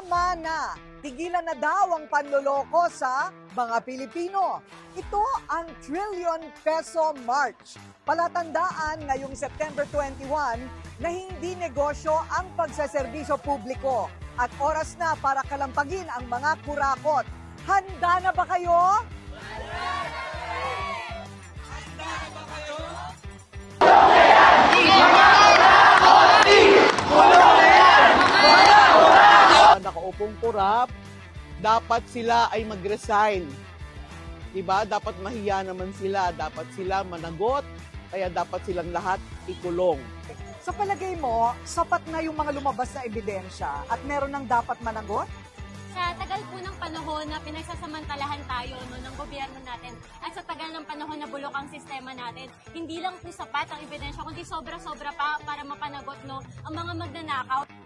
Tama na! Tigilan na daw ang panloloko sa mga Pilipino. Ito ang Trillion Peso March. Palatandaan ngayong September 21 na hindi negosyo ang pagsaserbisyo publiko at oras na para kalampagin ang mga kurakot. Handa na ba kayo? Nakaupong kurap, dapat sila ay mag-resign. Diba? Dapat mahiya naman sila, dapat sila managot, kaya dapat silang lahat ikulong. Sa palagay mo, sapat na yung mga lumabas na ebidensya at meron ng dapat managot? Sa tagal po ng panahon na pinagsasamantalahan tayo ng gobyerno natin at sa tagal ng panahon na bulok ang sistema natin, hindi lang po sapat ang ebidensya, kundi sobra-sobra pa para mapanagot ang mga magnanakaw.